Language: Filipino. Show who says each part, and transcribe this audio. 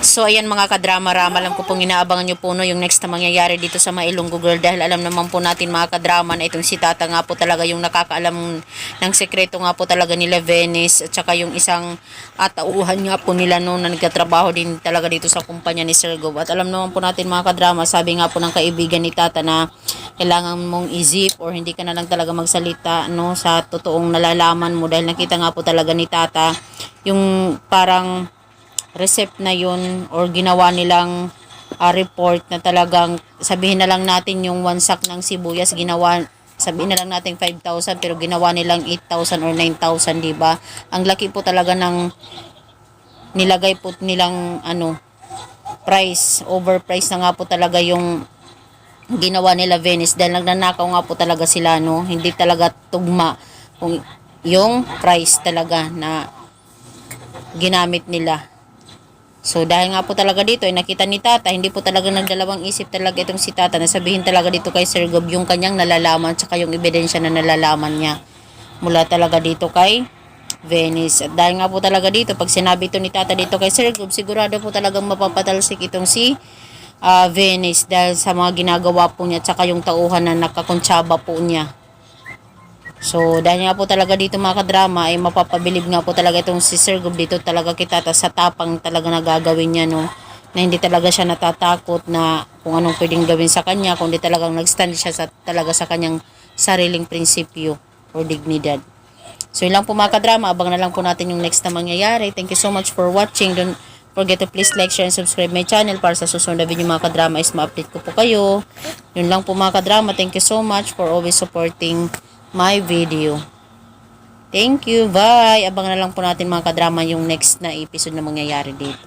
Speaker 1: So ayan mga kadrama-rama, alam ko pong inaabangan nyo po no, yung next na mangyayari dito sa Mailonggo Girl, dahil alam naman po natin mga kadrama na itong si Tata nga po talaga yung nakakaalam ng sekreto nga po talaga nila Venice, at saka yung isang tauhan nga po nila no, na nagkatrabaho din talaga dito sa kumpanya ni Sir Gov. At alam naman po natin mga kadrama, sabi nga po ng kaibigan ni Tata na kailangan mong i-zip or hindi ka na lang talaga magsalita no, sa totoong nalalaman mo, dahil nakita nga po talaga ni Tata yung parang receipt na yun or ginawa nilang report na talagang sabihin na lang natin yung one sack ng sibuyas ginawa, sabihin na lang natin 5,000 pero ginawa nilang 8,000 or 9,000, diba? Ang laki po talaga ng nilagay po nilang price, overprice na nga po talaga yung ginawa nila Venice, dahil nagnanakaw nga po talaga sila no, hindi talaga tugma kung yung price talaga na ginamit nila. So dahil nga po talaga dito ay nakita ni Tata, hindi po talaga nagdalawang isip talaga itong si Tata na sabihin talaga dito kay Sir Gov yung kanyang nalalaman tsaka yung ebidensya na nalalaman niya mula talaga dito kay Venice. At dahil nga po talaga dito, pag sinabi ito ni Tata dito kay Sir Gov, sigurado po talagang mapapatalsik itong si Venice dahil sa mga ginagawa po niya tsaka yung tauhan na nakakuntsaba po niya. So, dahil nga po talaga dito mga kadrama, ay mapapabilib nga po talaga itong si Sir Gov dito talaga kita sa tapang talaga na gagawin niya, no? Na hindi talaga siya natatakot na kung anong pwedeng gawin sa kanya, kundi talagang nag-stand siya talaga sa kanyang sariling prinsipyo or dignidad. So, yun lang po mga kadrama, abang na lang po natin yung next na mangyayari. Thank you so much for watching. Don't forget to please like, share, and subscribe my channel para sa susunod na video mga kadrama is ma-update ko po kayo. Yun lang po mga kadrama. Thank you so much for always supporting my video. Thank you. Bye. Abangan na lang po natin mga kadrama yung next na episode na mangyayari dito.